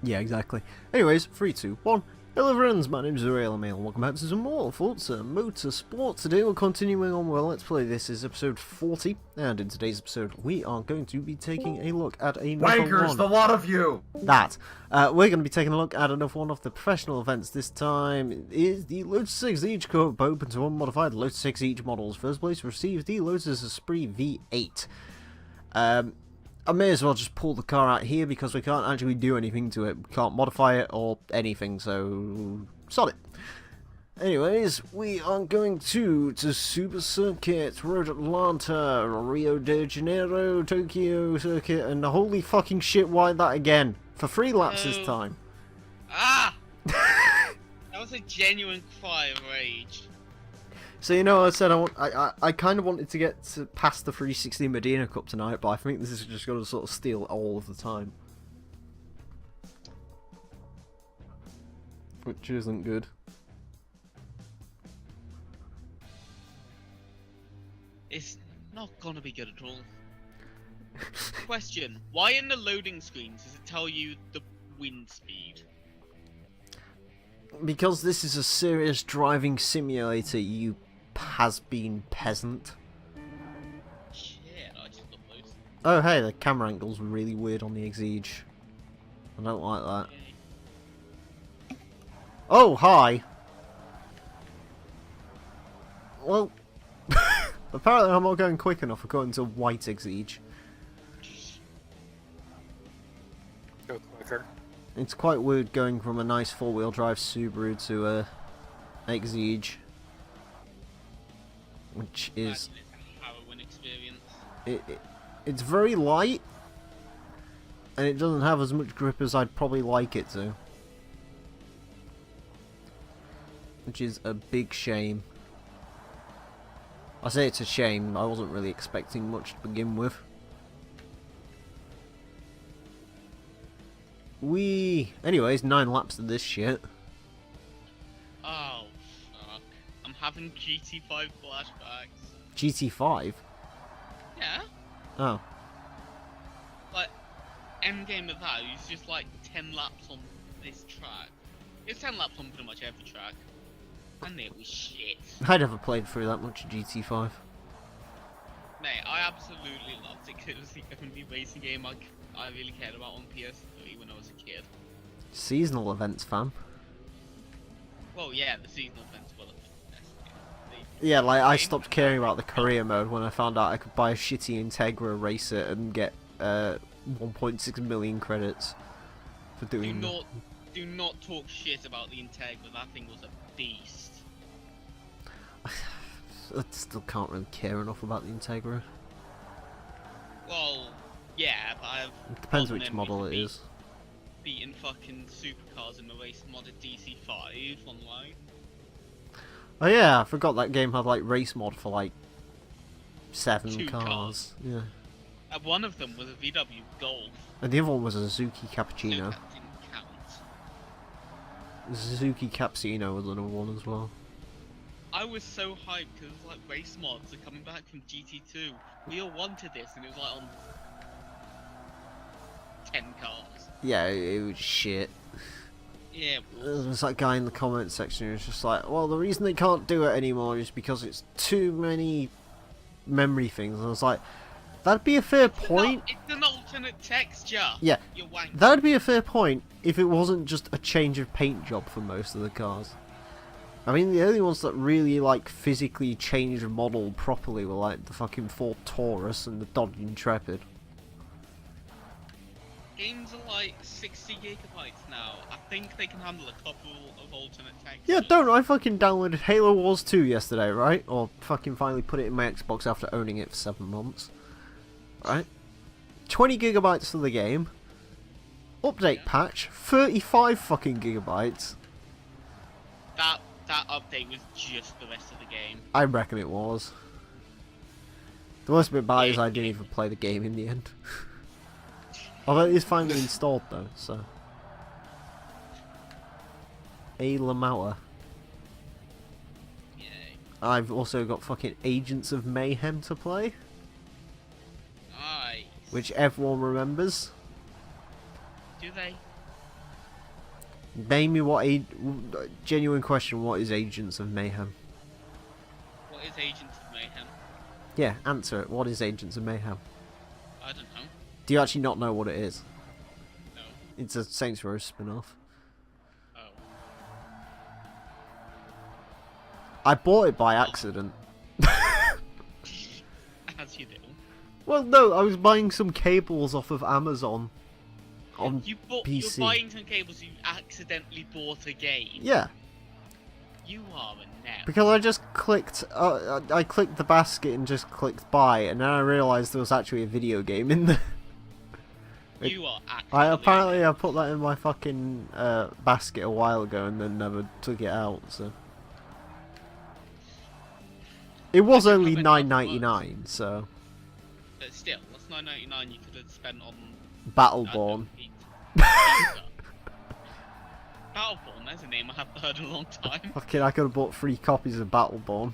Yeah, exactly. Anyways, 3, 2, 1. Hello friends, my name is Emile, and welcome back to some more Forza Motorsport. Today we're continuing on with Let's Play. This is episode 40, and in today's episode we are going to be taking a look at another Wankers, the lot of you! We're going to be taking a look at another one of the professional events. This time is the Lotus Exige Cup, open to unmodified Lotus Exige models. First place receives the Lotus Esprit V8. I may as well just pull the car out here because we can't actually do anything to it. We can't modify it or anything, so sod it. Anyways, we are going to Super Circuit, Road Atlanta, Rio de Janeiro, Tokyo Circuit, and holy fucking shit, why that again? For 3 laps this time. Ah! That was a genuine cry of rage. So you know, I said I kind of wanted to get past the 360 Medina Cup tonight, but I think this is just going to sort of steal all of the time, which isn't good. It's not gonna be good at all. Question: why in the loading screens does it tell you the wind speed? Because this is a serious driving simulator, you has-been peasant. Shit, I just got those. Oh hey, the camera angle's really weird on the Exige. I don't like that. Okay. Oh, hi! Well, apparently I'm not going quick enough according to white Exige. Go quicker. It's quite weird going from a nice 4-wheel drive Subaru to a Exige, which is Imagine it's a harrowing experience. it's very light, and it doesn't have as much grip as I'd probably like it to, which is a big shame. I say it's a shame. I wasn't really expecting much to begin with. Anyways, 9 laps of this shit. Oh fuck! I'm having GT5 flashbacks. GT5? Yeah. Oh. Like, endgame of that is just like 10 laps on this track. It's 10 laps on pretty much every track. And it was shit. I never played through that much GT5. Mate, I absolutely loved it because it was the only racing game I really cared about on PS3 when I was a kid. Seasonal events, fam. Well, yeah, the seasonal events were the best. Yeah, like I stopped caring about the career mode when I found out I could buy a shitty Integra, race it, and get 1.6 million credits for doing. Do not talk shit about the Integra. That thing was a beast. I still can't really care enough about the Integra. Well, yeah, but I've. It depends which model it is. Beating fucking supercars in the race modded DC5 online. Oh yeah, I forgot that game had like race mod for like 7 2 cars. Yeah. One of them was a VW Golf. And the other one was a Suzuki No, Cappuccino. that didn't count. The Suzuki Cappuccino was another one as well. I was so hyped because like race mods are coming back from GT2. We all wanted this, and it was like on 10 cars. Yeah, it was shit. Yeah. There's that guy in the comment section who's just like, well, the reason they can't do it anymore is because it's too many memory things. And I was like, that'd be a fair point. It's an alternate texture. Yeah, You wank. that'd be a fair point if it wasn't just a change of paint job for most of the cars. I mean, the only ones that really, like, physically changed model properly were, like, the fucking Ford Taurus and the Dodge Intrepid. Games are like 60 gigabytes now. I think they can handle a couple of alternate textures. Yeah, don't I fucking downloaded Halo Wars 2 yesterday, right? Or fucking finally put it in my Xbox after owning it for 7 months. Right? 20 gigabytes for the game. Update patch, 35 fucking gigabytes. That update was just the rest of the game. I reckon it was. The worst bit about it is I didn't even play the game in the end. Although it is finally installed though, so. A Lamauer. Yay. I've also got fucking Agents of Mayhem to play. Nice. Which everyone remembers. Do they? Name me what genuine question. What is Agents of Mayhem? What is Agents of Mayhem? Yeah, answer it. What is Agents of Mayhem? I don't know. Do you actually not know what it is? No. It's a Saints Row spin-off. Oh. I bought it by accident. As you do. Well, no, I was buying some cables off of Amazon on You're PC. buying some cables, you accidentally bought a game. Yeah, You are a net. because I just clicked. I clicked the basket and just clicked buy, and then I realised there was actually a video game in there. You are actually. I put that in my fucking basket a while ago and then never took it out. So it was only $9.99. So But still, that's $9.99 you could have spent on Battleborn. Pizza. Battleborn, there's a name I haven't heard in a long time. Fucking, I could have bought 3 copies of Battleborn.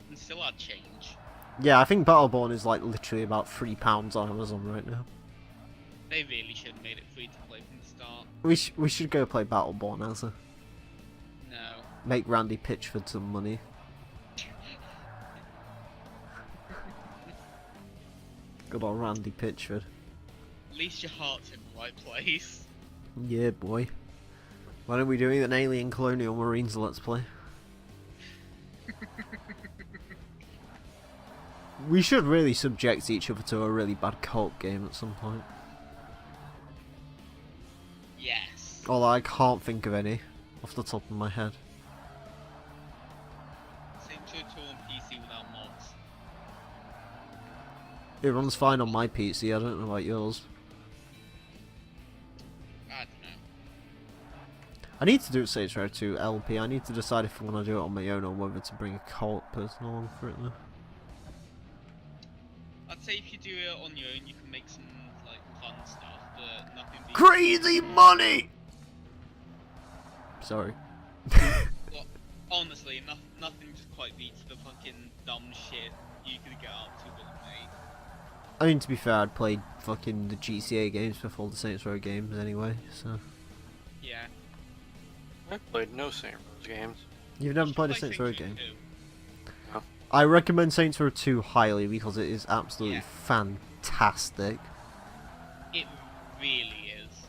And still had change. Yeah, I think Battleborn is like literally about £3 on Amazon right now. They really should have made it free to play from the start. We should go play Battleborn, Elsa. No. Make Randy Pitchford some money. Good old Randy Pitchford. At least your heart's in the right place. Yeah, boy. Why don't we do an Alien Colonial Marines Let's Play? We should really subject each other to a really bad co-op game at some point. Yes. Although I can't think of any off the top of my head. Saints Row 2 on PC without mods. It runs fine on my PC, I don't know about yours. I don't know. I need to do Saints Row 2 LP. I need to decide if I want to do it on my own or whether to bring a co-op person along for it though. I'd say if you do it on your own, you can make some like fun stuff, but nothing. Crazy money! Sorry. Well, honestly, nothing just quite beats the fucking dumb shit you could get up to with mate. I mean, to be fair, I'd played fucking the GTA games before the Saints Row games anyway, so... Yeah. I played no Saints Row games. You've never You should played a play Saints Row Row game? 2. I recommend Saints Row 2 highly because it is absolutely Yeah. fantastic. It really is.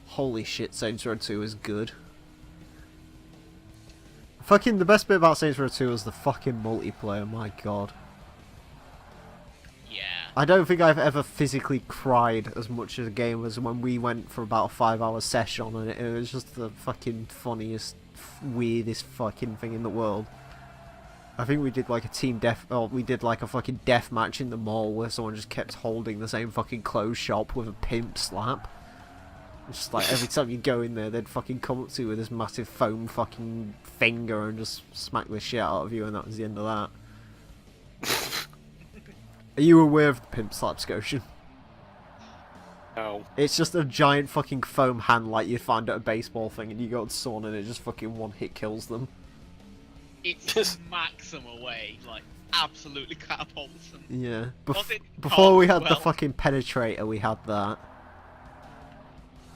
Holy shit, Saints Row 2 is good. Fucking the best bit about Saints Row 2 is the fucking multiplayer, my god. Yeah. I don't think I've ever physically cried as much as a game as when we went for about a 5-hour session on it. It was just the fucking funniest, weirdest fucking thing in the world. I think we did like a team death, or we did like a fucking death match in the mall where someone just kept holding the same fucking clothes shop with a pimp slap. It's just like every time you go in there, they'd fucking come up to you with this massive foam fucking finger and just smack the shit out of you, and that was the end of that. Are you aware of the pimp slap, Scotian? No. It's just a giant fucking foam hand like you find at a baseball thing, and you go to someone and it just fucking one hit kills them. It smacks them away, like absolutely catapults them. Yeah. Was it Before we had the well? fucking penetrator, we had that.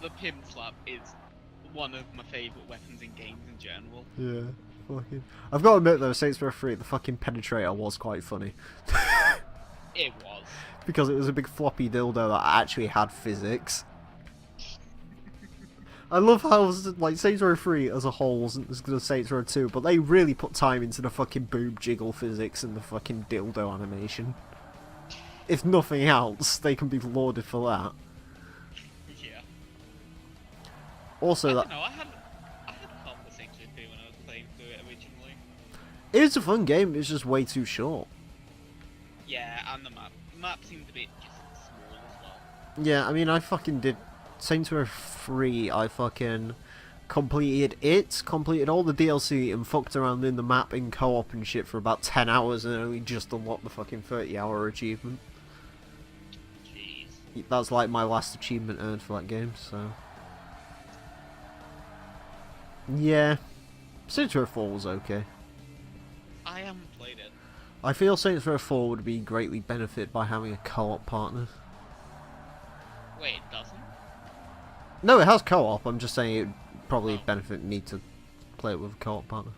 The pimp slap is one of my favourite weapons in games in general. Yeah. Fucking. I've got to admit though, Saints Row 3, the fucking penetrator was quite funny. It was. Because it was a big floppy dildo that actually had physics. I love how like Saints Row 3 as a whole wasn't as good as Saints Row 2, but they really put time into the fucking boob jiggle physics and the fucking dildo animation. If nothing else, they can be lauded for that. Yeah. Also, I that don't know, I had fun with Saints Row 2 when I was playing through it originally. it's a fun game. It's just way too short. Yeah, and the map. The map seemed a bit just small as well. Yeah, I mean, I fucking did Saints Row 3. I fucking completed all the DLC, and fucked around in the map in co-op and shit for about 10 hours, and only just unlocked the fucking 30-hour achievement. Jeez. That's like my last achievement earned for that game, so... Yeah. Saints Row 4 was okay. I haven't played it. I feel Saints Row 4 would be greatly benefited by having a co-op partner. Wait, it doesn't? No, it has co-op. I'm just saying it would probably Oh. benefit me to play it with a co-op partner.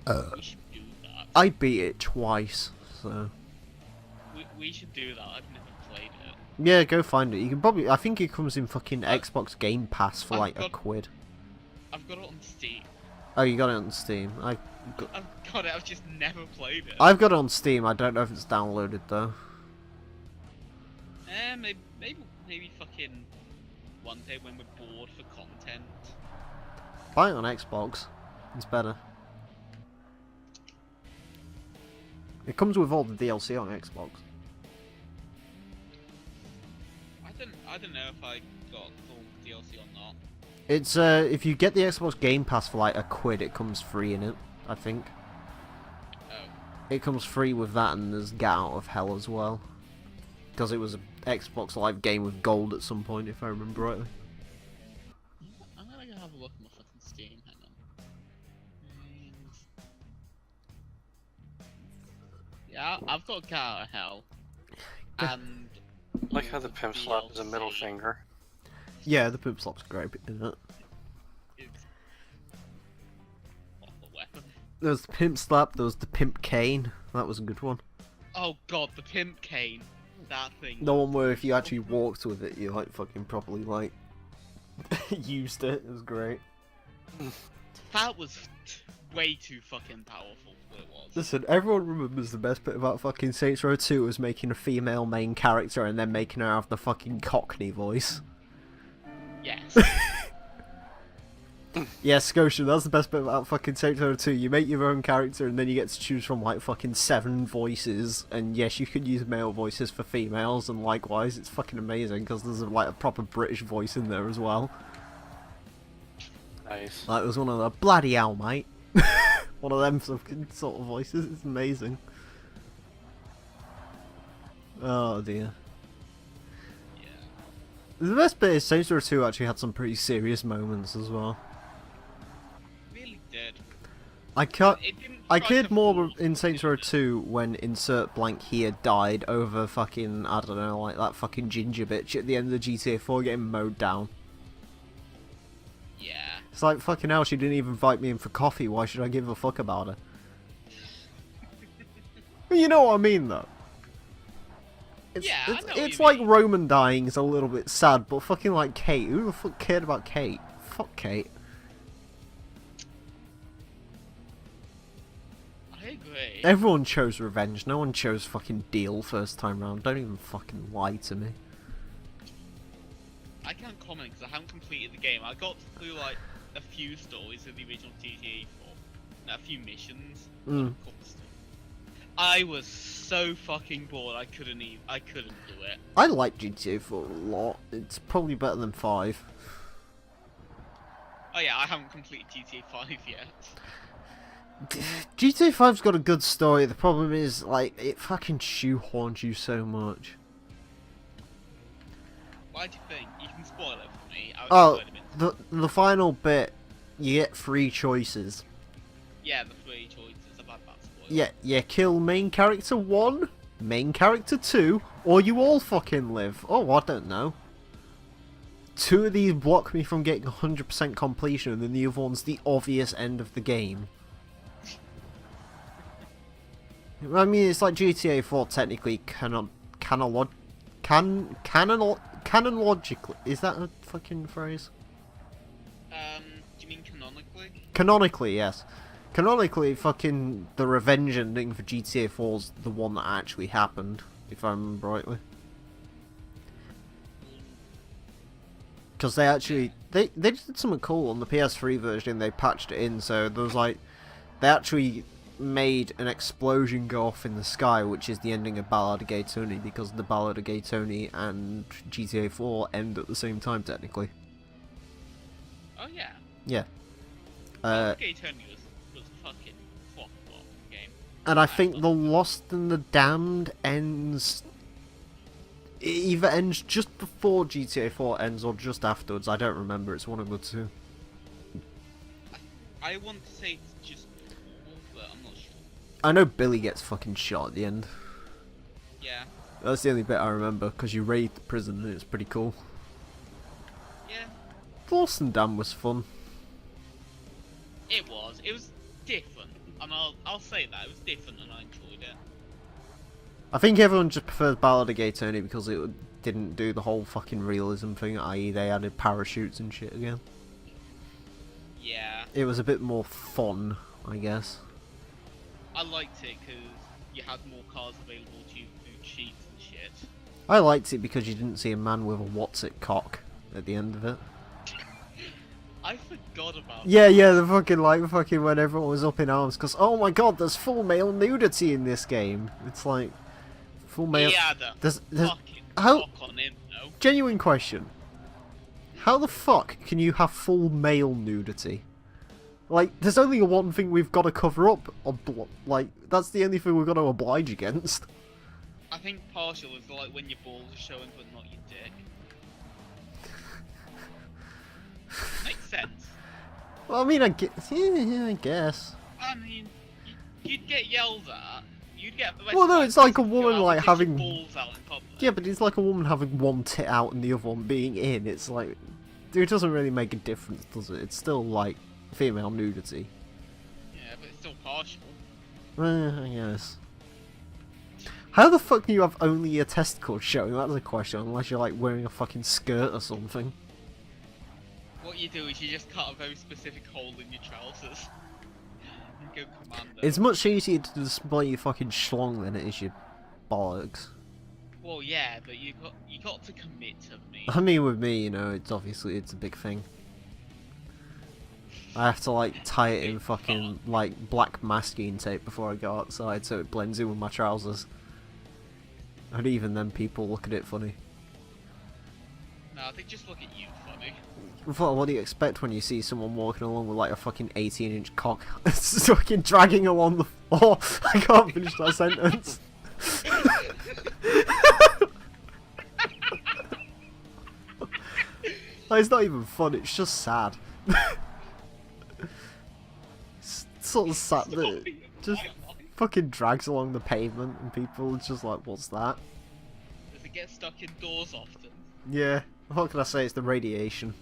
We should do that. I beat it twice, so We should do that. I've never played it. yeah, go find it. You can probably. I think it comes in fucking Xbox Game Pass for I've like got- £1. I've got it on Steam. Oh, you got it on Steam. I've got it. I've just never played it. I've got it on Steam. I don't know if it's downloaded though. Maybe fucking one day when we're bored for content. Buy it on Xbox. It's better. It comes with all the DLC on Xbox. I don't know if I got full DLC or not. It's if you get the Xbox Game Pass for like £1, it comes free in it. I think Oh. it comes free with that, and there's Get Out of Hell as well, because it was an Xbox Live game with gold at some point, if I remember rightly. I'm gonna go have a look at my fucking Steam. Hang on. Games. Yeah, I've got Get Out of Hell. And I like how the pimp slap is a middle DLC. finger. Yeah, the poop slop's great, isn't it? It's awful weapon. There was the pimp slap. There was the pimp cane. That was a good one. Oh god, the pimp cane. That thing. The one where if you actually walked with it, you like fucking properly like used it. It was great. That was way too fucking powerful for what it was. Listen, everyone remembers the best bit about fucking Saints Row 2 was making a female main character and then making her have the fucking Cockney voice. Yes. Yeah, Scotia, that's the best bit about fucking Saints Row 2. You make your own character and then you get to choose from like fucking 7 voices. And yes, you can use male voices for females and likewise. It's fucking amazing because there's like a proper British voice in there as well. Nice. Like, there's one of the bloody hell, mate. One of them fucking sort of voices. It's amazing. Oh dear. Yeah. The best bit is Saints Row 2 actually had some pretty serious moments as well. Really did. I cut. It didn't I try cared to more force in it, Saints Row did it? 2 when insert blank here died over fucking, I don't know, like that fucking ginger bitch at the end of the GTA 4 getting mowed down. Yeah. It's like, fucking hell, she didn't even invite me in for coffee, why should I give a fuck about her? You know what I mean, though? It's, Yeah, I know what it's you like mean. Roman dying is a little bit sad, but fucking like Kate, who the fuck cared about Kate? Fuck Kate. I agree. Everyone chose revenge, no one chose fucking deal first time round, don't even fucking lie to me. I can't comment because I haven't completed the game. I got through like a few stories of the original GTA 4, and a few missions. Mm. A couple stuff. I was so fucking bored. I couldn't do it. I like GTA 4 a lot, it's probably better than 5. Oh yeah, I haven't completed GTA 5 yet. GTA 5's got a good story, the problem is, like, it fucking shoehorns you so much. Why do you think? You can spoil it for me. Oh, the final bit, you get 3 choices. Yeah, the 3 choices. I've had that spoiled. Yeah, you kill main character 1, main character 2, or you all fucking live. Oh, I don't know. 2 of these block me from getting 100% completion, and then the other one's the obvious end of the game. I mean, it's like GTA 4 technically canonologically. Is that a fucking phrase? Do you mean canonically? Canonically, yes. Canonically, fucking the revenge ending for GTA 4's the one that actually happened, if I remember rightly. Because they actually they did something cool on the PS3 version. They patched it in, so there was like they actually made an explosion go off in the sky, which is the ending of Ballad of Gay Tony, because the Ballad of Gay Tony and GTA 4 end at the same time technically. Oh yeah. Yeah. Gay Tony was fucking flop game. And I think The Lost and the Damned ends. It either ends just before GTA 4 ends or just afterwards. I don't remember. It's one of the two. I want to say it's just before, but I'm not sure. I know Billy gets fucking shot at the end. Yeah. That's the only bit I remember because you raid the prison and it's pretty cool. Yeah, Lost and Damned was fun. it was. It was different, and I'll say that it was different, and I enjoyed it. I think everyone just prefers Ballad of Gay Tony because it didn't do the whole fucking realism thing, i.e. they added parachutes and shit again. Yeah, It was a bit more fun, I guess. I liked it because you had more cars available to you through cheats and shit. I liked it because you didn't see a man with a what's-it cock at the end of it. I forgot about Yeah, yeah, the fucking when everyone was up in arms because, oh my god, there's full male nudity in this game. It's like, full male... Yeah, There's fucking how... cock on him, though. Genuine question. How the fuck can you have full male nudity? Like, there's only one thing we've got to cover up. Like, that's the only thing we've got to oblige against. I think partial is like when your balls are showing but not your dick. Makes sense. Well, I mean, I guess. Yeah, I guess. I mean, you'd get yelled at. You'd get. Well, no, it's like a woman, like, get your having... balls out in public. Yeah, but it's like a woman having one tit out and the other one being in. It's like... It doesn't really make a difference, does it? It's still, like, female nudity. Yeah, but it's still partial. I guess. How the fuck can you have only your testicles showing? That's a question, unless you're, like, wearing a fucking skirt or something. What you do is you just cut a very specific hole in your trousers. And go commando. It's much easier to display your fucking schlong than it is your bollocks. Well, yeah, but you got to commit to me. I mean, with me, you know, it's obviously a big thing. I have to like tie it in fucking like black masking tape before I go outside, so it blends in with my trousers. And even then, people look at it funny. No, they just look at you funny. What do you expect when you see someone walking along with like a fucking 18-inch cock, it's fucking dragging along the floor? I can't finish that sentence. Like, it's not even fun, it's just sad. It's sort of sad that it just fucking drags along the pavement and people are just like, what's that? Does it get stuck indoors often? Yeah, what can I say, it's the radiation.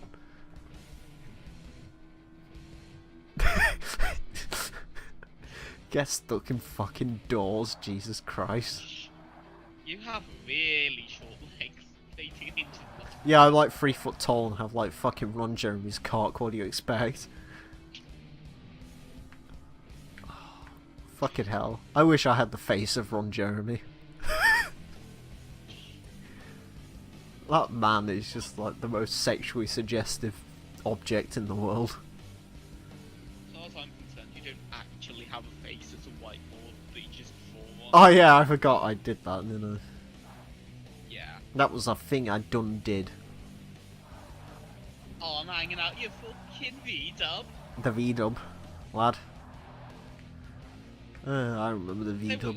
Get stuck in fucking doors, Jesus Christ. You have really short legs, 18 inches. Yeah, I'm like 3 foot tall and have like fucking Ron Jeremy's cock, what do you expect? Fucking hell. I wish I had the face of Ron Jeremy. That man is just like the most sexually suggestive object in the world. As far as I'm concerned, you don't actually have a face as a whiteboard, but you just draw one. Oh yeah, I forgot I did that, didn't I? Yeah. That was a thing I done did. Oh, I'm hanging out your fucking V-dub. The V-dub, lad. I remember the V-dub.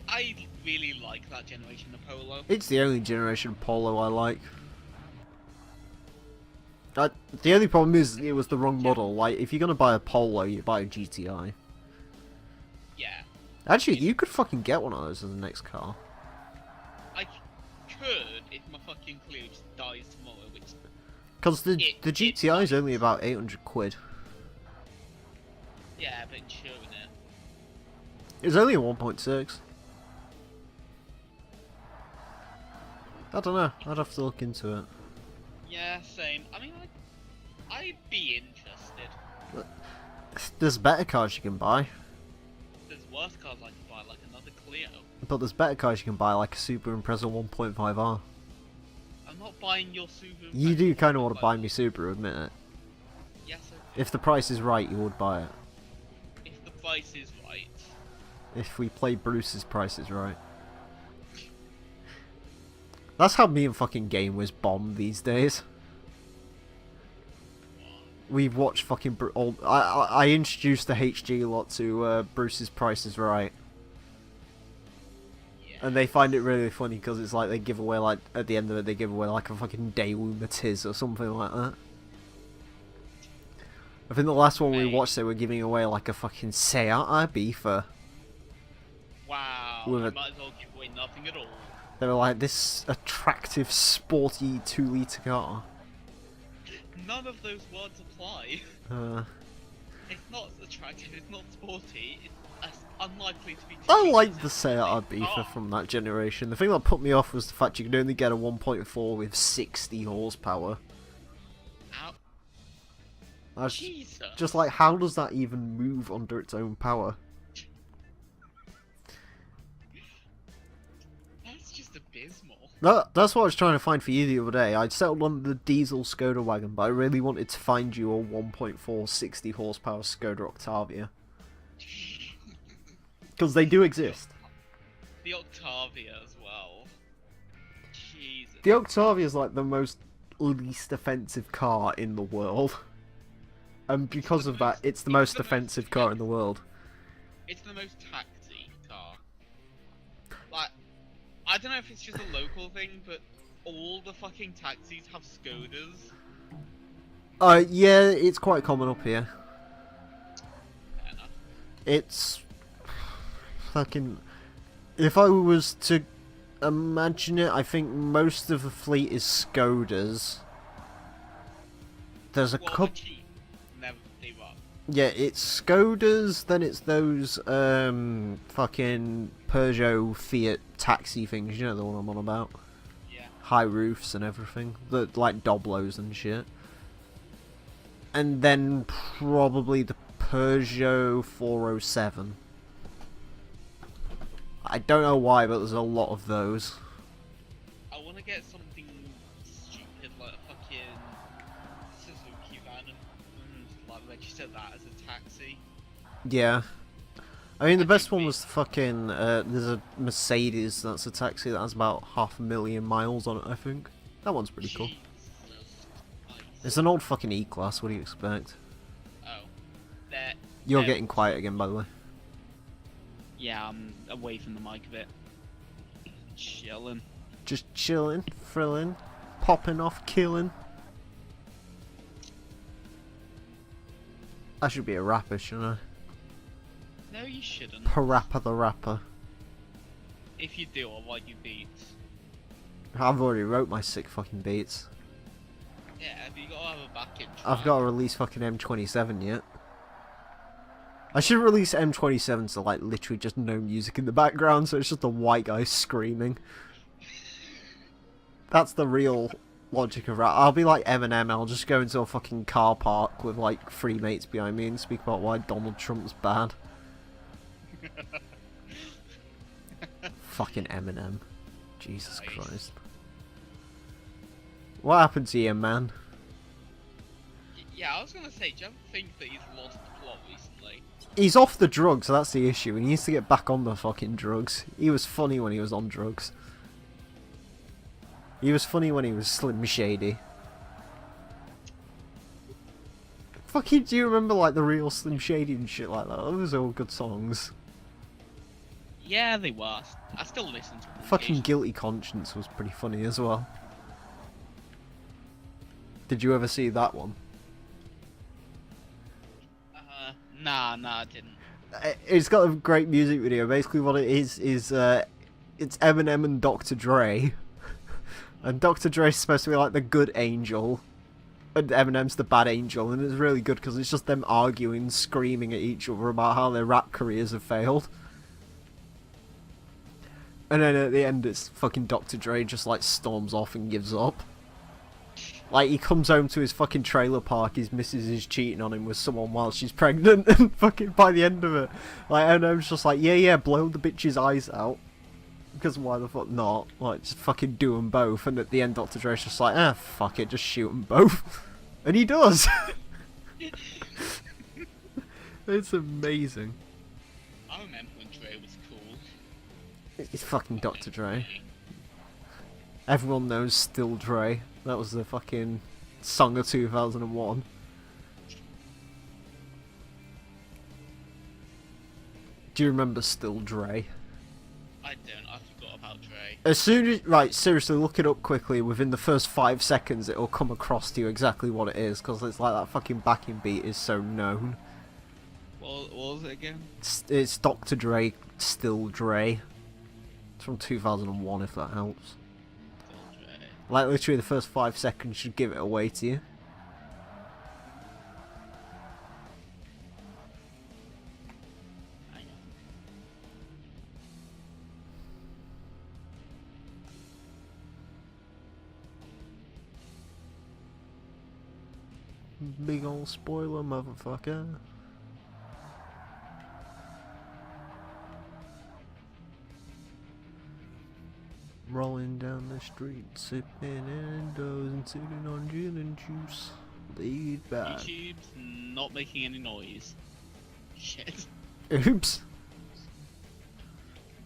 I really like that generation of Polo. It's the only generation of Polo I like. The only problem is it was the wrong model. Like, if you're gonna buy a Polo, you buy a GTI. Yeah. Actually, you could fucking get one of those as the next car. I could if my fucking Clio just dies tomorrow, which... Because the GTI is only about 800 quid. Yeah, but insuring it. It's only a 1.6. I don't know. I'd have to look into it. Yeah, same. I mean, I'd be interested. There's better cars you can buy. There's worse cars I can buy, like another Clio. But there's better cars you can buy, like a Super Impreza 1.5R. I'm not buying your Subaru. You do kind of want to buy me Subaru, admit it. Yes, I do. If the price is right, you would buy it. If the price is right. If we play Bruce's Price is Right. That's how me and fucking Game Wiz bomb these days. We watch fucking I introduced the HG lot to Bruce's Price is Right. Yeah. And they find it really funny because it's like they give away, like, at the end of it, they give away like a fucking Daewoo Matiz or something like that. I think the last one we watched, they were giving away like a fucking Seat Ibiza. Wow. With I a- might as well give away nothing at all. They were like, this attractive, sporty 2-litre car. none of those words apply. It's not attractive, it's not sporty, it's unlikely to be... I like the Seat Ibiza from that generation. The thing that put me off was the fact you could only get a 1.4 with 60 horsepower. Ow. Jesus. Just like, how does that even move under its own power? That's just abysmal. That's what I was trying to find for you the other day. I'd settled on the diesel Skoda wagon, but I really wanted to find you a 1.4 60 horsepower Skoda Octavia. Because they do exist. The Octavia as well. Jesus. The Octavia is like the most least offensive car in the world. And because of that, it's the most offensive car in the world. It's the most taxi car. Like, I don't know if it's just a local thing, but all the fucking taxis have Skodas. Yeah, it's quite common up here. Fair enough. It's fucking... If I was to imagine it, I think most of the fleet is Skodas. There's a couple... Never leave up. Yeah, it's Skodas, then it's those fucking Peugeot Fiat taxi things, you know the one I'm on about? Yeah. High roofs and everything. The, like Doblos and shit. And then probably the Peugeot 407. I don't know why, but there's a lot of those. I want to get something stupid like a fucking Suzuki van and like register that as a taxi. Yeah. I mean, the best one was the fucking, there's a Mercedes that's a taxi that has about 500,000 miles on it, I think. That one's pretty cool. Jesus Christ. It's an old fucking E-Class, what do you expect? Oh. You're getting quiet again, by the way. Yeah, I'm away from the mic a bit. Chilling. Just chilling, thrilling, popping off, killing. I should be a rapper, shouldn't No, you shouldn't. I? Parappa the rapper. If you do, I'll write you beats. I've already wrote my sick fucking beats. Yeah, but you gotta have a backing track. I've got to release fucking M27 yet. I should release M27 so like literally just no music in the background, so it's just a white guy screaming. That's the real logic of rap. I'll be like Eminem, I'll just go into a fucking car park with like 3 mates behind me and speak about why Donald Trump's bad. Fucking Eminem. Jesus Nice. Christ. What happened to you, man? Yeah, I was gonna say, do you ever think that he's lost the plot recently? He's off the drugs, so that's the issue. He needs to get back on the fucking drugs. He was funny when he was on drugs. He was funny when he was Slim Shady. Fucking, do you remember like the real Slim Shady and shit like that? Those are all good songs. Yeah, they were. I still listen to them. Fucking Guilty Conscience was pretty funny as well. Did you ever see that one? Nah, I didn't. It's got a great music video. Basically what it is it's Eminem and Dr. Dre. And Dr. Dre's supposed to be like the good angel. And Eminem's the bad angel. And it's really good because it's just them arguing, screaming at each other about how their rap careers have failed. And then at the end it's fucking Dr. Dre just like storms off and gives up. Like, he comes home to his fucking trailer park, his missus is cheating on him with someone while she's pregnant, and fucking by the end of it, like, Eminem's just like, yeah, blow the bitch's eyes out. Because why the fuck not? Like, just fucking do them both, and at the end Dr. Dre's just like, fuck it, just shoot them both. And he does! It's amazing. I remember when Dre was cool. It's fucking Dr. Dre. Everyone knows Still Dre. That was the fucking song of 2001. Do you remember Still Dre? I don't. I forgot about Dre. As soon as... Right, seriously, look it up quickly. Within the first 5 seconds, it'll come across to you exactly what it is. Because it's like that fucking backing beat is so known. What was it again? It's Dr. Dre, Still Dre. It's from 2001, if that helps. Still Dre. Like, literally the first 5 seconds should give it away to you. Big old spoiler, motherfucker. Rolling down the street, sipping endos and sitting on gin and juice. Laid back. YouTube's not making any noise. Shit. Oops.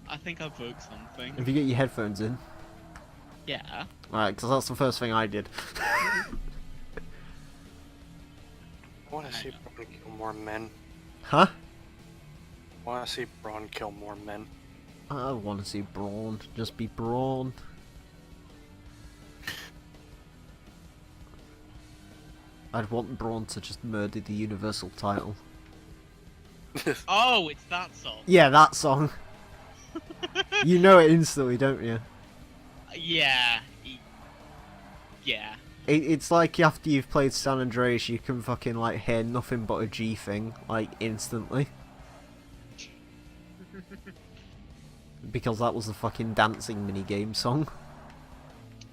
I think I broke something. If you get your headphones in. Yeah. Alright, because that's the first thing I did. I want to see Braun kill more men. Huh? I want to see Braun kill more men. I want to see Braun. Just be Braun. I'd want Braun to just murder the Universal title. Oh, it's that song. Yeah, that song. You know it instantly, don't you? Yeah. Yeah. It's like after you've played San Andreas, you can fucking like hear nothing but a G thing, like instantly. Because that was the fucking dancing minigame song.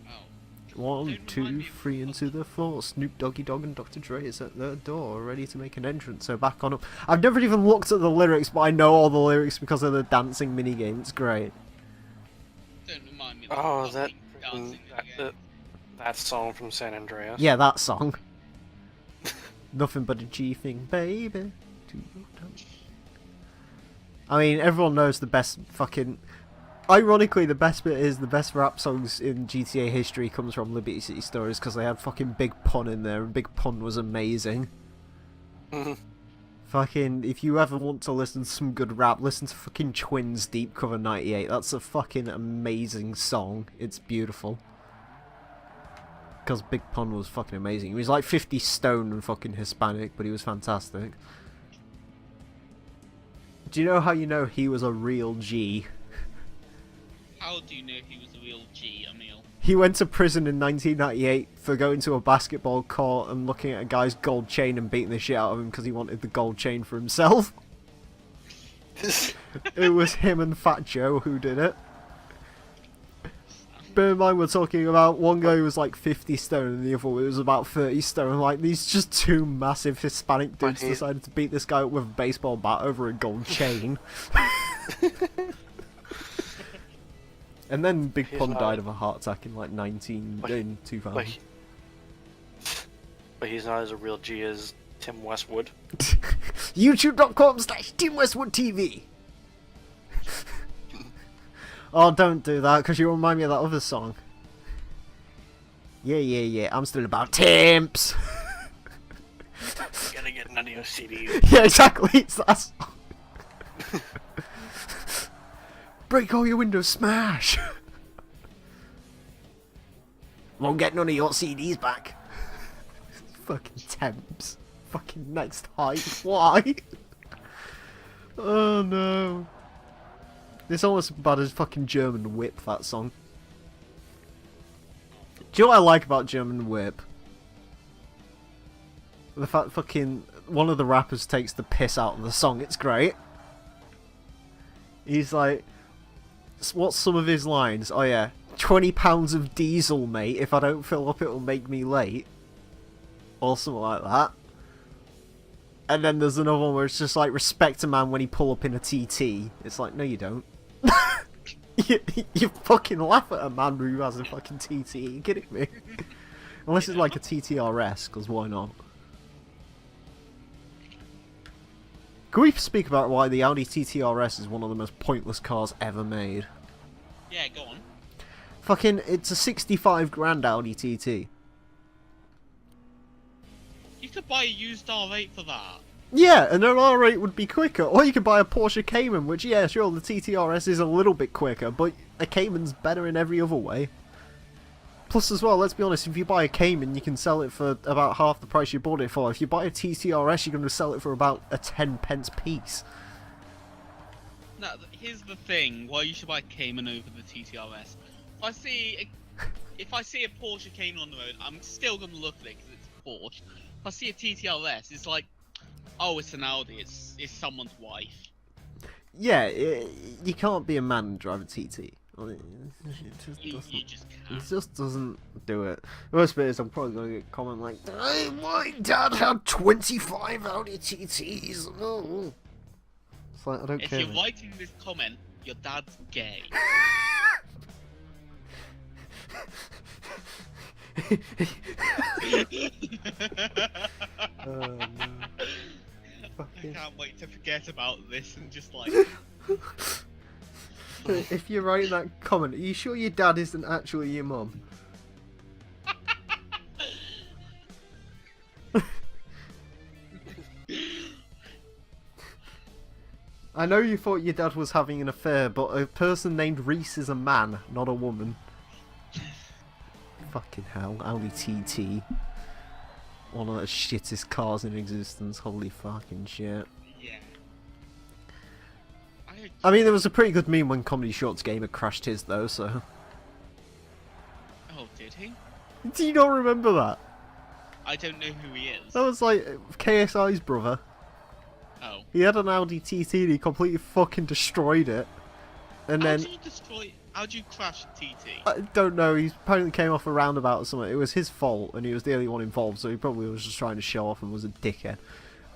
Oh. 1, 2, 3 into the 4. Snoop Doggy Dogg and Dr. Dre is at the door, ready to make an entrance. So back on up. I've never even looked at the lyrics, but I know all the lyrics because of the dancing minigame. It's great. Don't remind me. Oh, of that dancing that song from San Andreas. Yeah, that song. Nothing but a G thing, baby. I mean, everyone knows the best fucking... Ironically, the best bit is the best rap songs in GTA history comes from Liberty City Stories because they had fucking Big Pun in there, and Big Pun was amazing. Fucking, if you ever want to listen to some good rap, listen to fucking Twins Deep Cover 98. That's a fucking amazing song. It's beautiful. Because Big Pun was fucking amazing. He was like 50 stone and fucking Hispanic, but he was fantastic. Do you know how you know he was a real G? How do you know he was a real G, Emile? He went to prison in 1998 for going to a basketball court and looking at a guy's gold chain and beating the shit out of him because he wanted the gold chain for himself. It was him and Fat Joe who did it. Bear in mind we're talking about one guy who was like 50 stone and the other was about 30 stone. Like, these just two massive Hispanic dudes decided to beat this guy up with a baseball bat over a gold chain. And then Big Pun died of a heart attack in like 2000. But he's not as a real G as Tim Westwood. YouTube.com/Tim Westwood TV. Oh, don't do that, because you remind me of that other song. Yeah, I'm still about Timps. Gotta get none of your CDs. Yeah, exactly, it's that song. Break all your windows, smash! Won't get none of your CDs back. Fucking Temps. Fucking next height. Why? Oh no. It's almost as bad as fucking German Whip, that song. Do you know what I like about German Whip? The fact fucking one of the rappers takes the piss out of the song, it's great. He's like, what's some of his lines? Oh yeah, 20 pounds of diesel, mate. If I don't fill up, it'll make me late. Or something like that. And then there's another one where it's just like, respect a man when he pull up in a TT. It's like, no you don't. you fucking laugh at a man who has a fucking TT. Are you kidding me? Unless it's like a TTRS, because why not? Can we speak about why the Audi TTRS is one of the most pointless cars ever made? Yeah, go on. Fucking, it's a 65 grand Audi TT. You could buy a used R8 for that. Yeah, and an R8 would be quicker. Or you could buy a Porsche Cayman, which, yeah, sure, the TTRS is a little bit quicker, but a Cayman's better in every other way. Plus, as well, let's be honest, if you buy a Cayman, you can sell it for about half the price you bought it for. If you buy a TTRS, you're going to sell it for about a 10 pence piece. Now, here's the thing, why you should buy a Cayman over the TTRS. If I see a Porsche Cayman on the road, I'm still going to look at it because it's a Porsche. If I see a TTRS, it's like, oh, it's an Audi, it's someone's wife. Yeah, you can't be a man and drive a TT. It just You doesn't. just It can't. just doesn't do it. The worst bit is I'm probably going to get a comment like, "Hey, my dad had 25 Audi TTs. Oh. It's like, I don't If care. you're mate. writing this comment, your dad's gay. Oh, no. I Fucking- can't wait to forget about this and just like. If you're writing that comment, are you sure your dad isn't actually your mum? I know you thought your dad was having an affair, but a person named Reese is a man, not a woman. Fucking hell, Audi TT. One of the shittest cars in existence, holy fucking shit. Yeah. I mean, there was a pretty good meme when Comedy Shorts Gamer crashed his though, so... Oh, did he? Do you not remember that? I don't know who he is. That was like KSI's brother. Oh. He had an Audi TT and he completely fucking destroyed it. And How then... do you destroy? How do you crash a TT? I don't know, he apparently came off a roundabout or something. It was his fault and he was the only one involved, so he probably was just trying to show off and was a dickhead.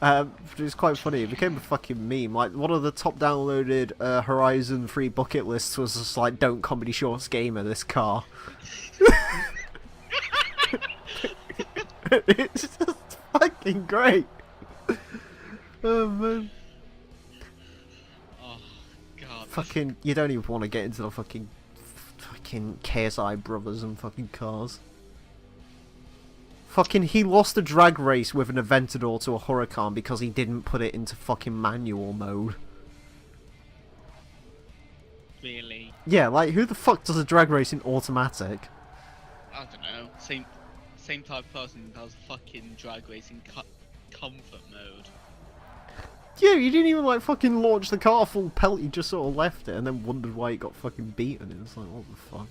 But it was quite funny, it became a fucking meme. Like, one of the top downloaded Horizon 3 bucket lists was just like, don't Comedy Shorts Gamer this car. It's just fucking great. Oh man. Oh god. Fucking, you don't even want to get into the fucking KSI brothers and fucking cars. Fucking, he lost a drag race with an Aventador to a Huracan because he didn't put it into fucking manual mode. Really? Yeah, like, who the fuck does a drag race in automatic? I don't know. Same type of person does fucking drag racing comfort mode. Yeah, you didn't even, like, fucking launch the car full pelt, you just sort of left it and then wondered why it got fucking beaten. It was like, what the fuck?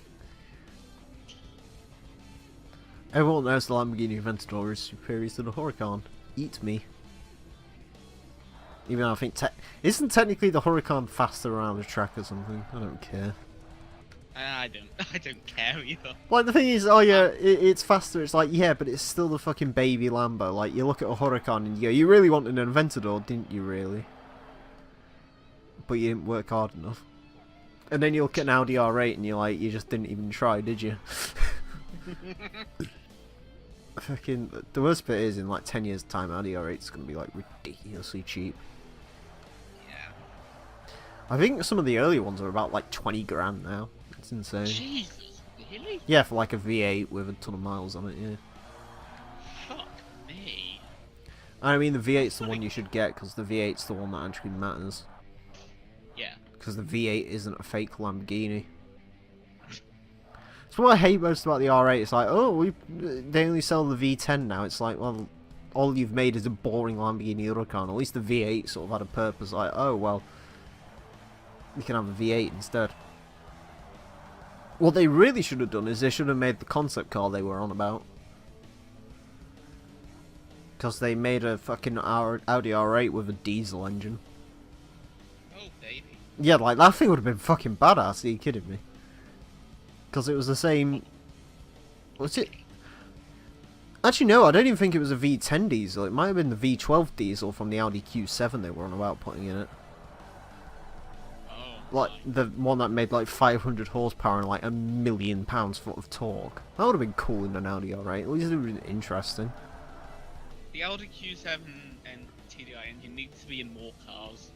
Everyone knows the Lamborghini Aventador is superior to the Huracan. Eat me. Even though I think isn't technically the Huracan faster around the track or something? I don't care. I don't care either. Like, the thing is, oh yeah, it's faster. It's like, yeah, but it's still the fucking baby Lambo. Like, you look at a Huracan and you go, you really wanted an Aventador, didn't you, really? But you didn't work hard enough. And then you look at an Audi R8 and you're like, you just didn't even try, did you? Fucking, the worst bit is, in like 10 years' time, Audi R8 is going to be like ridiculously cheap. Yeah. I think some of the early ones are about like 20 grand now. It's insane. Jesus, really? Yeah, for like a V8 with a ton of miles on it, yeah. Fuck me. I mean, the V8's the one you should get, because the V8's the one that actually matters. Yeah. Because the V8 isn't a fake Lamborghini. It's what I hate most about the R8. It's like, oh, they only sell the V10 now. It's like, well, all you've made is a boring Lamborghini Huracan. At least the V8 sort of had a purpose. Like, oh, well, you can have a V8 instead. What they really should have done is they should have made the concept car they were on about. Because they made a fucking Audi R8 with a diesel engine. Oh baby. Yeah, like, that thing would have been fucking badass. Are you kidding me? Because it was the same... What's it? Actually, no, I don't even think it was a V10 diesel. It might have been the V12 diesel from the Audi Q7 they were on about putting in it. Oh. Like, the one that made like 500 horsepower and like £1 million foot of torque. That would have been cool in an Audi R8. At least it would have been interesting. The Audi Q7 and TDI engine needs to be in more cars.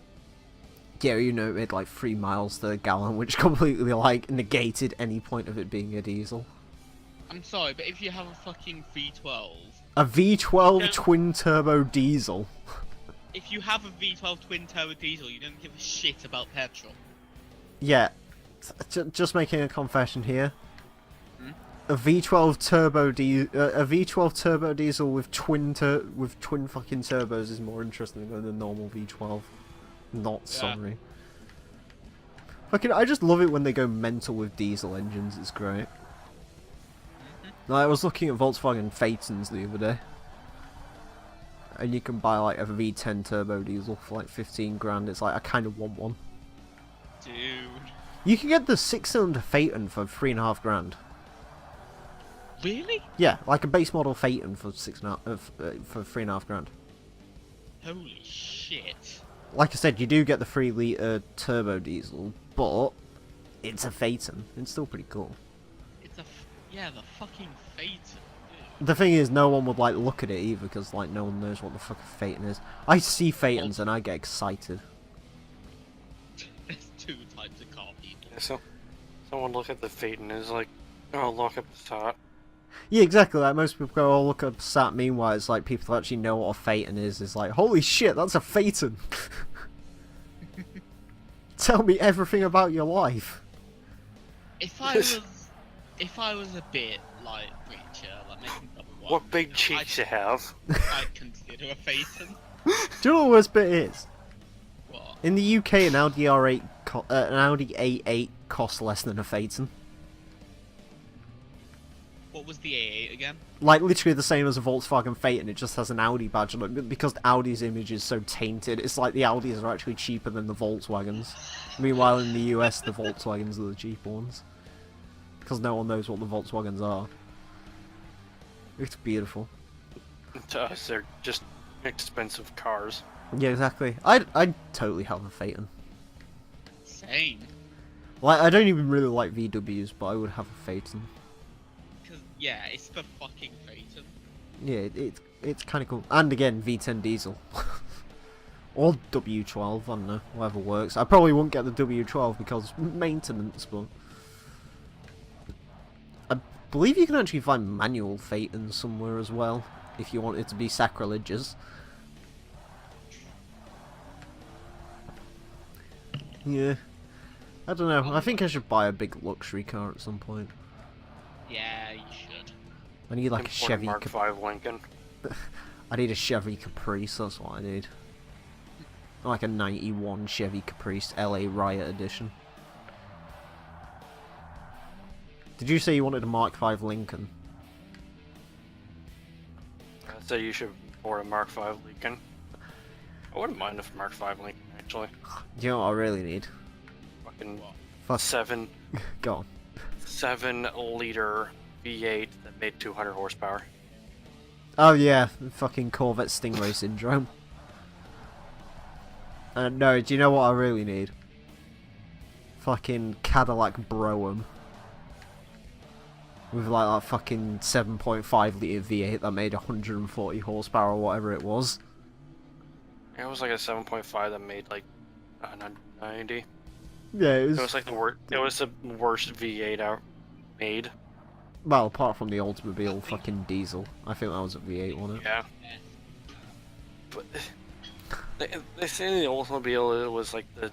Yeah, you know, it made like 3 miles to the gallon, which completely like negated any point of it being a diesel. I'm sorry, but if you have a fucking V12... A V12 No. twin-turbo diesel. If you have a V12 twin-turbo diesel, you don't give a shit about petrol. Yeah, just making a confession here. Hmm? A V12 turbo diesel with twin fucking turbos is more interesting than a normal V12. Not sorry. Fucking, I just love it when they go mental with diesel engines. It's great. Like, I was looking at Volkswagen Phaetons the other day, and you can buy like a V10 turbo diesel for like 15 grand. It's like, I kind of want one. Dude. You can get the 6-cylinder Phaeton for $3,500. Really? Yeah, like a base model Phaeton for for $3,500. Holy shit. Like I said, you do get the 3-litre turbo diesel, but it's a Phaeton. It's still pretty cool. It's yeah, the fucking Phaeton. The thing is, no one would like look at it either, because like no one knows what the fuck a Phaeton is. I see Phaetons and I get excited. There's two types of car people. Yeah, so someone look at the Phaeton and is like, oh, look at the top. Yeah, exactly. Like most people go, "Oh, look at Sat." Meanwhile, it's like people who actually know what a Phaeton is. It's like, holy shit, that's a Phaeton. Tell me everything about your life. If I was a bit like richer, like making double one, What big cheeks you have. I'd consider a Phaeton. Do you know what the worst bit is? What? In the UK, an Audi R8, an Audi A8 costs less than a Phaeton. What was the A8 again? Like literally the same as a Volkswagen Phaeton. It just has an Audi badge on it. But because Audi's image is so tainted, it's like the Audis are actually cheaper than the Volkswagens. Meanwhile, in the US, the Volkswagens are the cheaper ones. Because no one knows what the Volkswagens are. It's beautiful. To us, they're just expensive cars. Yeah, exactly. I'd totally have a Phaeton. Same. Like, I don't even really like VWs, but I would have a Phaeton. Because, yeah, it's the fucking Phaeton. Yeah, it's kind of cool. And again, V10 diesel. Or W12, I don't know, whatever works. I probably won't get the W12 because maintenance, but... I believe you can actually find manual Phaetons somewhere as well, if you want it to be sacrilegious. Yeah. I don't know, I think I should buy a big luxury car at some point. Yeah, you should. I need like a Imported Chevy... Mark V Lincoln. I need a Chevy Caprice, that's what I need. Like a 91 Chevy Caprice LA Riot Edition. Did you say you wanted a Mark V Lincoln? I said you should import a Mark V Lincoln. I wouldn't mind if Mark V Lincoln, actually. Do you know what I really need? Fucking Fuck. 7 Go on. 7-liter V8 that made 200 horsepower. Oh yeah, fucking Corvette Stingray syndrome. No, do you know what I really need? Fucking Cadillac Brougham. With like that fucking 7.5 litre V8 that made 140 horsepower or whatever it was. It was like a 7.5 that made like 190. Yeah, It was like the worst. It was the worst V8 out made. Well, apart from the Oldsmobile fucking diesel. I think that was a V8, wasn't it? Yeah. But they say the Oldsmobile was like the.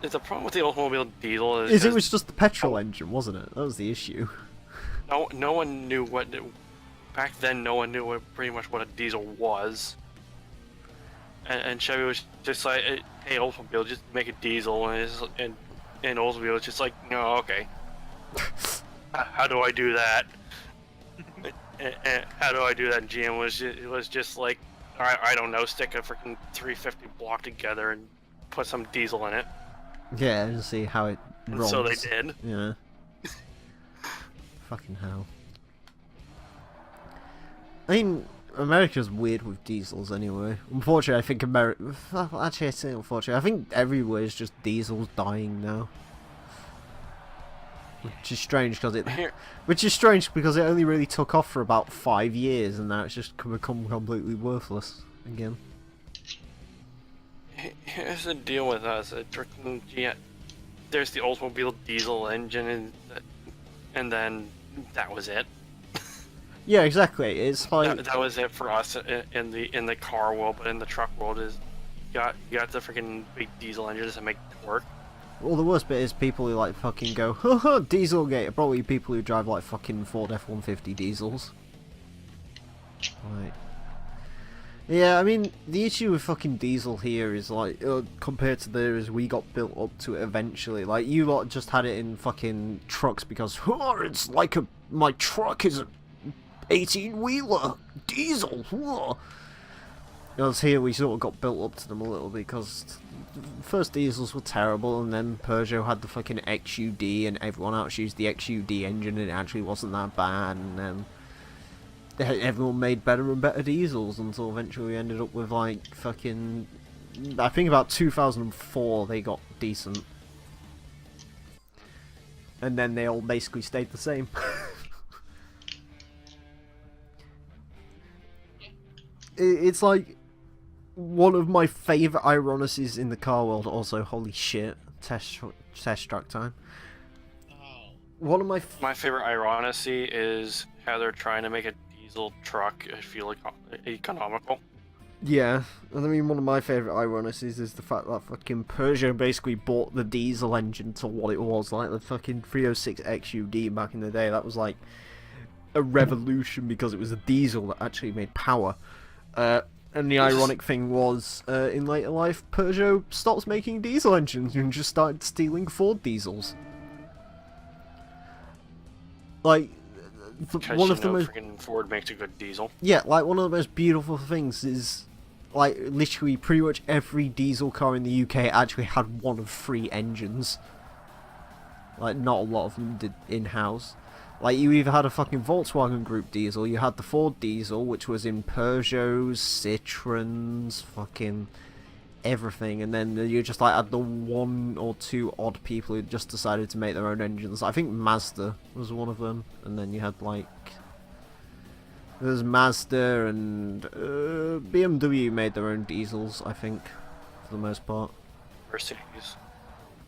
The problem with the Oldsmobile diesel is It was just the petrol engine, wasn't it? That was the issue. no one knew what. Back then, no one knew pretty much what a diesel was. And Chevy was just like, hey, Oldsmobile, just make a diesel, and Oldsmobile was just like, no, okay. How do I do that? And how do I do that? And GM was just like, I don't know, stick a freaking 350 block together and put some diesel in it. Yeah, and see how it And rolls. so they did. Yeah. Fucking hell. I mean, America's weird with diesels anyway. Unfortunately, I think America... Well, actually, I say unfortunately. I think everywhere is just diesels dying now. Which is strange because it... Which is strange because it only really took off for about 5 years and now it's just become completely worthless again. Here's the deal with us. There's the Oldsmobile diesel engine, and then that was it. Yeah, exactly. It's like... That was it for us in the car world, but in the truck world is you got the freaking big diesel engines that make it work. Well, the worst bit is people who like fucking go, haha, Dieselgate. Probably people who drive like fucking Ford F-150 diesels. Right. Yeah, I mean, the issue with fucking diesel here is like, compared to there is we got built up to it eventually. Like, you lot just had it in fucking trucks because, oh, it's like my truck is a 18-wheeler diesel. Oh. Because here we sort of got built up to them a little bit, because first diesels were terrible, and then Peugeot had the fucking XUD, and everyone else used the XUD engine, and it actually wasn't that bad, and then everyone made better and better diesels, until eventually we ended up with, like, fucking... I think about 2004 they got decent. And then they all basically stayed the same. It's like one of my favourite ironies in the car world. Also, holy shit, test track time. Oh. One of my favorite irony is how they're trying to make a diesel truck feel economical. yeah, and I mean one of my favourite ironies is the fact that fucking Peugeot basically bought the diesel engine to what it was, like the fucking 306 XUD back in the day. That was like a revolution because it was a diesel that actually made power. And the ironic thing was, in later life, Peugeot stopped making diesel engines and just started stealing Ford diesels. Like, one of the most... freaking Ford makes a good diesel. Yeah, like, one of the most beautiful things is, like, literally pretty much every diesel car in the UK actually had one of 3 engines. Like, not a lot of them did in-house. Like, you either had a fucking Volkswagen Group diesel, you had the Ford diesel, which was in Peugeots, Citroens, fucking everything, and then you just, like, had the 1 or 2 odd people who just decided to make their own engines. I think Mazda was one of them, and then you had, like... There's Mazda, and BMW made their own diesels, I think, for the most part.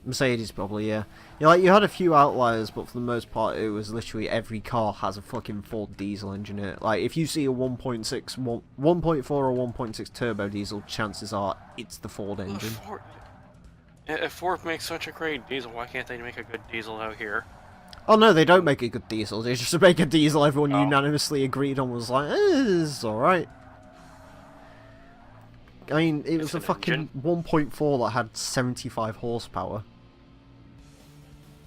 Mercedes probably, yeah. Yeah, like, you had a few outliers, but for the most part it was literally every car has a fucking Ford diesel engine in it. Like, if you see a 1.6, 1.4 or 1.6 turbo diesel, chances are it's the Ford engine. If Ford makes such a great diesel, why can't they make a good diesel out here? Oh no, they don't make a good diesel. They just make a diesel everyone unanimously agreed on was like, it's alright. I mean, it was a fucking 1.4 that had 75 horsepower.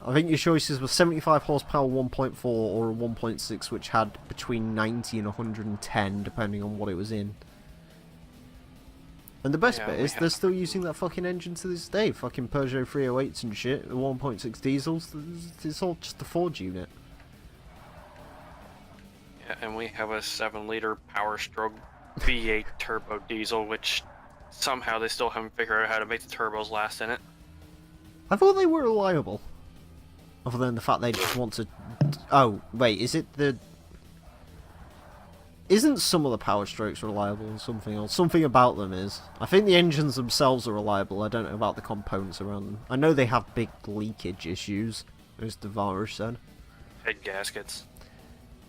I think your choices were 75 horsepower 1.4 or a 1.6, which had between 90 and 110, depending on what it was in. And the best bit is they're still using that fucking engine to this day. Fucking Peugeot 308s and shit, the 1.6 diesels. It's all just a Ford unit. Yeah, and we have a 7-liter Power Stroke V8 turbo diesel, which somehow they still haven't figured out how to make the turbos last in it. I thought they were reliable. Other than the fact they just want to... Oh, wait, is it the... Isn't some of the Power Strokes reliable and something else? Something about them is. I think the engines themselves are reliable. I don't know about the components around them. I know they have big leakage issues, as Devara said. Head gaskets.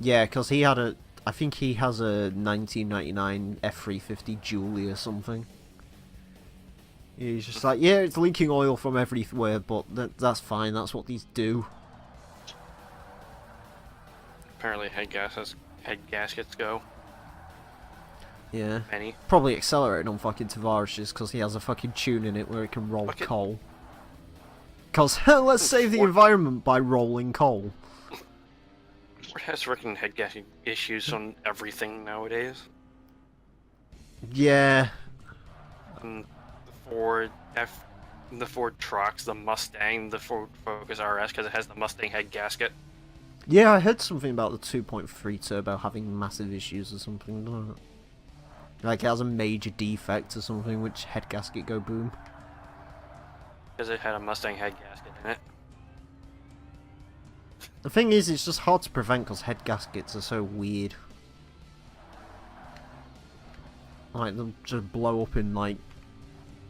Yeah, because he had a... I think he has a 1999 F350 Julie or something. He's just like, yeah, it's leaking oil from everywhere, but that's fine. That's what these do. Apparently head gaskets go. Yeah. Many. Probably accelerated on fucking Tavares's because he has a fucking tune in it where it can roll coal. Because let's save the environment by rolling coal. Ford has freaking head gasket issues on everything nowadays. Yeah. The Ford trucks, the Mustang, the Ford Focus RS, because it has the Mustang head gasket. Yeah, I heard something about the 2.3 turbo having massive issues or something, doesn't it? Like it has a major defect or something, which head gasket go boom. Because it had a Mustang head gasket in it. The thing is, it's just hard to prevent because head gaskets are so weird. Like, they'll just blow up in, like,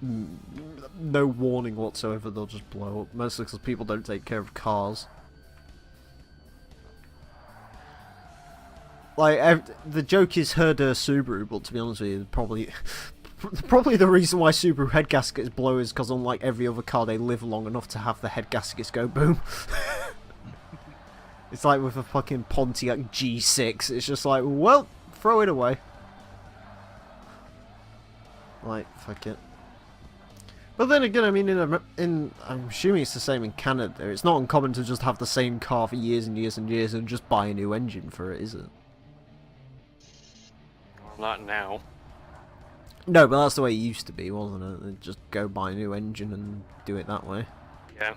no warning whatsoever. They'll just blow up, mostly because people don't take care of cars. Like, the joke is Herder Subaru, but to be honest with you, probably the reason why Subaru head gaskets blow is because unlike every other car, they live long enough to have the head gaskets go boom. It's like with a fucking Pontiac G6, it's just like, well, throw it away. Like, fuck it. But then again, I mean, I'm assuming it's the same in Canada. It's not uncommon to just have the same car for years and years and years and just buy a new engine for it, is it? Not now. No, but that's the way it used to be, wasn't it? They'd just go buy a new engine and do it that way. Yeah.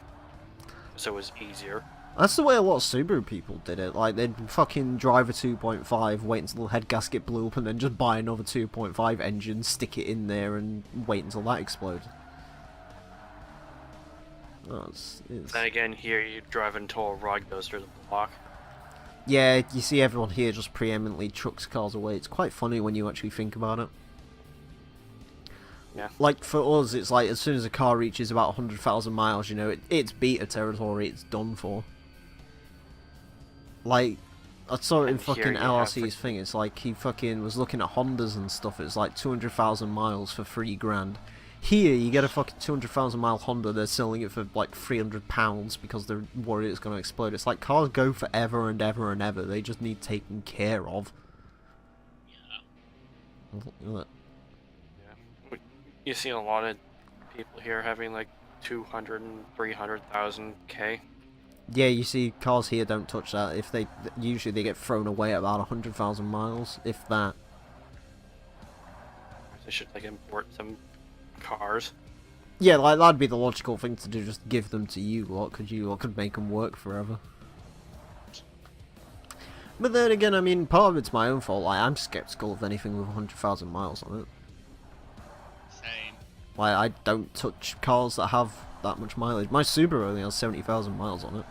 So it was easier. That's the way a lot of Subaru people did it. Like, they'd fucking drive a 2.5, wait until the head gasket blew up, and then just buy another 2.5 engine, stick it in there, and wait until that exploded. Oh, it's... Then again, here you drive until a rod goes through the block. Yeah, you see everyone here just preeminently chucks cars away. It's quite funny when you actually think about it. Yeah. Like, for us, it's like, as soon as a car reaches about 100,000 miles, you know, it's beta territory, it's done for. Like, I saw it in And here fucking you have LRC's thing, it's like, he fucking was looking at Hondas and stuff, it's like 200,000 miles for £3,000. Here, you get a fucking 200,000 mile Honda, they're selling it for like £300 because they're worried it's going to explode. It's like, cars go forever and ever and ever, they just need taken care of. Yeah. You see a lot of people here having like 200 and 300,000 K. Yeah, you see cars here don't touch that. If they usually they get thrown away at about 100,000 miles, if that. They should like import some cars. Yeah, like that'd be the logical thing to do. Just give them to you lot, because you lot could make them work forever. But then again, I mean, part of it's my own fault. Like, I'm skeptical of anything with 100,000 miles on it. Same. Like, I don't touch cars that have that much mileage. My Subaru only has 70,000 miles on it.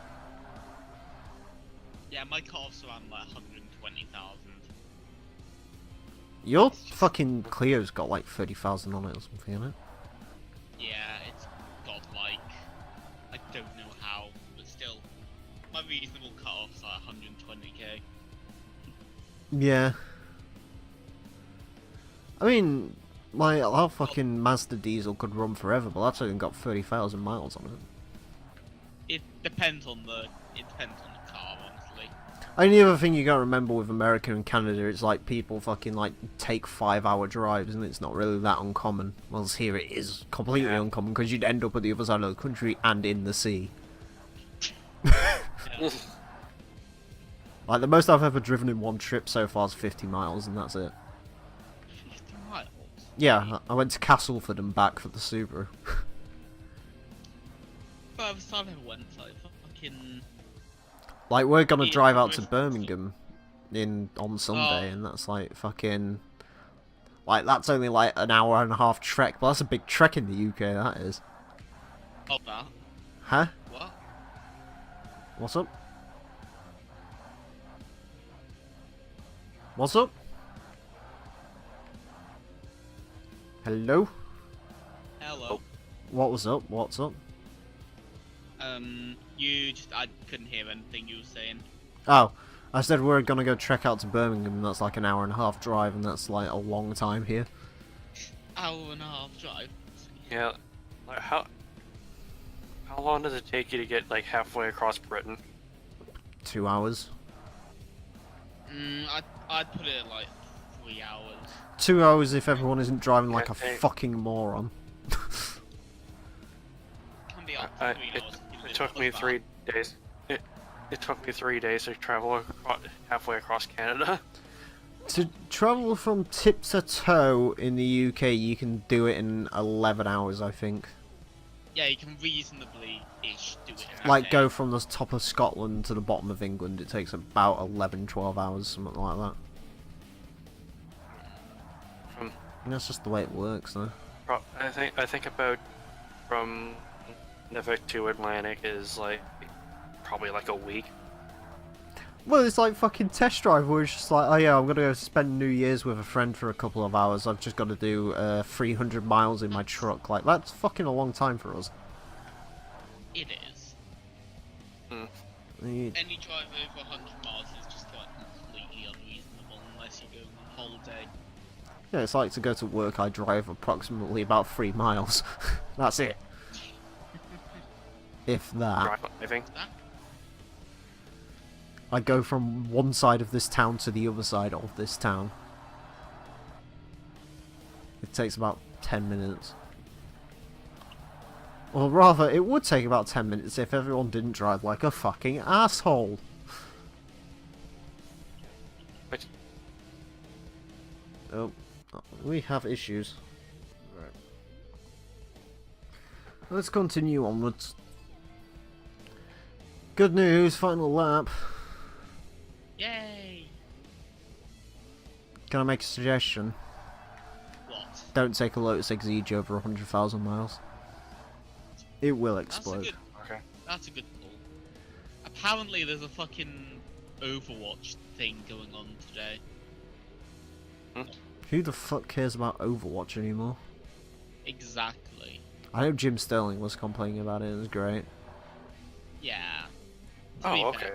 Yeah, my car's around like 120,000. Your fucking Clio's got like 30,000 on it or something, isn't it? Yeah, it's got like, I don't know how, but still, my reasonable cut-off's like 120k. Yeah. I mean, our fucking Mazda diesel could run forever, but that's only got 30,000 miles on it. It depends on the car, honestly. I mean, the other thing you gotta remember with America and Canada, it's like people fucking like take 5-hour drives, and it's not really that uncommon. Whereas here it is completely uncommon, because you'd end up at the other side of the country and in the sea. Yeah. Like, the most I've ever driven in one trip so far is 50 miles, and that's it. 50 miles? Yeah, I went to Castleford and back for the Subaru. Furthest I've ever went, like fucking... Like, we're gonna Yeah, drive out to most- Birmingham on Sunday, Oh. and that's like fucking... Like, that's only like an hour and a half trek, but that's a big trek in the UK, that is. Oh, that? Huh? What? What's up? What's up? Hello? Hello. What was up? What's up? I couldn't hear anything you were saying. Oh, I said we're gonna go trek out to Birmingham, and that's like an hour and a half drive, and that's like a long time here. Hour and a half drive. Yeah. Like how long does it take you to get like halfway across Britain? 2 hours. I'd put it at like 3 hours. 2 hours if everyone isn't driving like a Okay. fucking moron. Can be up to 3 hours. It took me 3 days. It took me 3 days to travel halfway across Canada. To travel from tip to toe in the UK, you can do it in 11 hours, I think. Yeah, you can reasonably-ish do it. in a Like, day. go from the top of Scotland to the bottom of England, it takes about 11, 12 hours, something like that. From And that's just the way it works, though. I think about from Nivik to Atlantic is like probably like a week. Well, it's like fucking test drive where it's just like, oh yeah, I'm gonna go spend New Year's with a friend for a couple of hours. I've just got to do 300 miles in my truck. Like, that's fucking a long time for us. It is. Mm. Any drive over 100 miles is just like completely unreasonable unless you're going the whole day. Yeah, it's like to go to work, I drive approximately about 3 miles. That's it. If that. Driving. I go from one side of this town to the other side of this town. It takes about 10 minutes. Or rather, it would take about 10 minutes if everyone didn't drive like a fucking asshole. But Oh, we have issues. Let's continue onwards. Good news, final lap. Yay! Can I make a suggestion? What? Don't take a Lotus Exige over 100,000 miles. It will explode. That's a good call. Apparently there's a fucking Overwatch thing going on today. Who the fuck cares about Overwatch anymore? Exactly. I know Jim Sterling was complaining about it, it was great. Yeah. Oh, okay.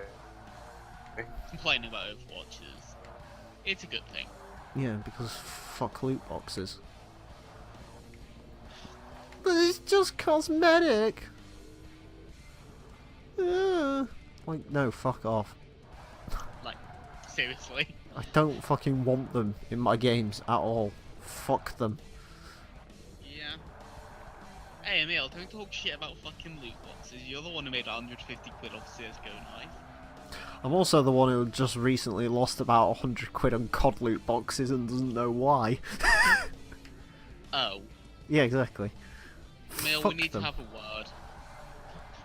Complaining about Overwatch it's a good thing. Yeah, because fuck loot boxes. But it's just cosmetic! Like, no, fuck off. Like, seriously. I don't fucking want them in my games at all. Fuck them. Yeah. Hey Emile, don't talk shit about fucking loot boxes. You're the one who made 150 quid off CSGO knife. I'm also the one who just recently lost about 100 quid on COD loot boxes and doesn't know why. Oh. Yeah, exactly. Emile, Fuck we need them. to have a word.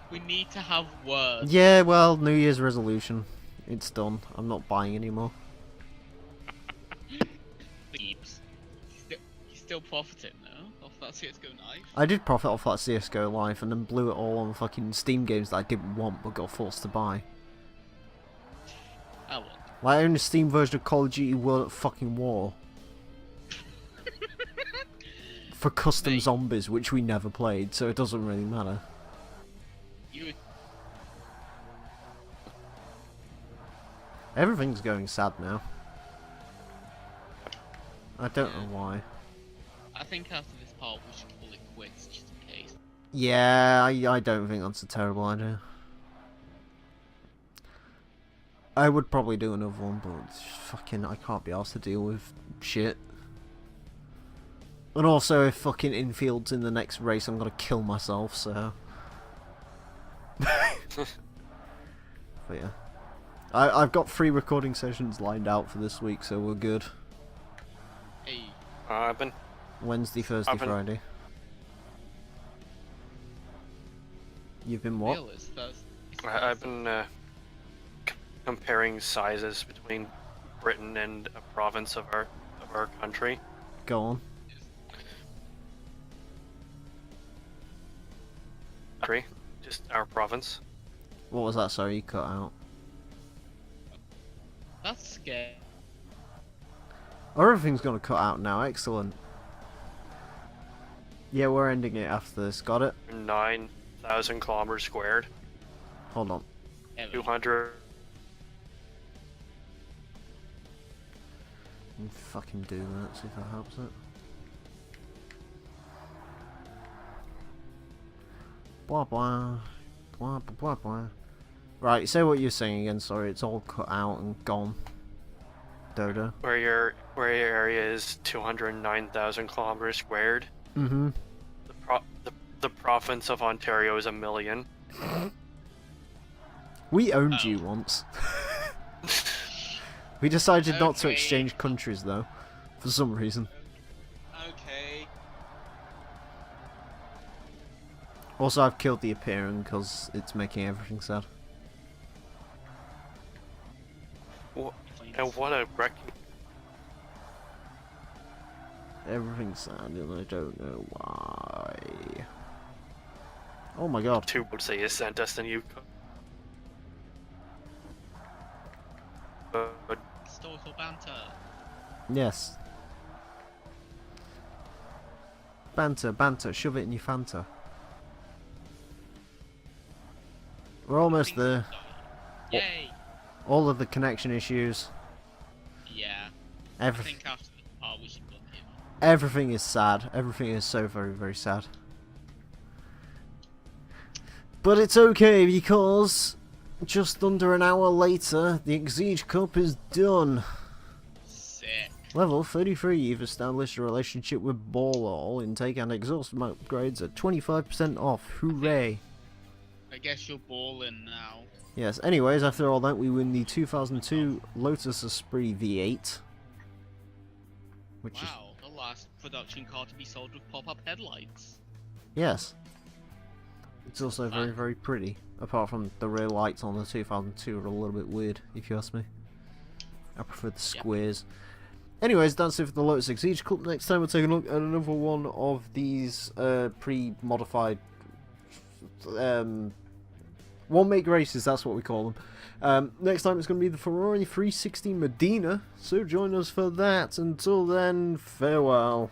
We need to have words. Yeah, well, New Year's resolution. It's done. I'm not buying anymore. He's still profiting though off that CSGO knife. I did profit off that CSGO Live and then blew it all on fucking Steam games that I didn't want but got forced to buy. Oh well. Like, I own a Steam version of Call of Duty World at fucking War. For custom Mate. zombies, which we never played, so it doesn't really matter. You Everything's going sad now. I don't know why. I think after this part we should call it quits just in case. Yeah, I don't think that's a terrible idea. I would probably do another one, but it's fucking I can't be asked to deal with shit. And also, if fucking infield's in the next race, I'm gonna kill myself, so... But yeah. I've got 3 recording sessions lined out for this week, so we're good. Hey, I've been Wednesday, Thursday, I've been- Friday. You've been what? Emile, it's Thursday. I've been comparing sizes between Britain and a province of our country. Go on. Just our province. What was that? Sorry, you cut out. That's scary. Oh, everything's gonna cut out now. Excellent. Yeah, we're ending it after this. Got it? 9,000 kilometers squared. Hold on. 200. Let me fucking do that, see if that helps it. Blah blah. Blah blah blah blah. Right, say what you're saying again, sorry, it's all cut out and gone. Dodo. Where your area is 209,000 kilometers squared. Mm-hmm. The province of Ontario is 1 million. We owned Oh. you once. We decided not to Okay. exchange countries though, for some reason. Okay. Also, I've killed the Appearing because it's making everything sad. And what a wreck. Everything's sad and I don't know why. Oh my god. Two boats that you sent us and you. Historical banter. Yes. Banter, banter, shove it in your Fanta. We're almost there. Yay! All of the connection issues. Yeah. I Everything. think after this part we should book him. Everything is sad. Everything is so very, very sad. But it's okay because just under an hour later, the Exige Cup is done. Sick. Level 33, you've established a relationship with Ball intake and exhaust upgrades at 25% off. Hooray! I guess you're balling now. Yes, anyways, after all that, we win the 2002 Lotus Esprit V8. Which is... Wow, the last production car to be sold with pop-up headlights. Yes. It's also very, very pretty. Apart from the rear lights on the 2002 are a little bit weird, if you ask me. I prefer the squares. Anyways, that's it for the Lotus Exige Club. Next time we'll take a look at another one of these pre-modified one-make races, that's what we call them. Next time it's going to be the Ferrari 360 Medina, so join us for that. Until then, farewell.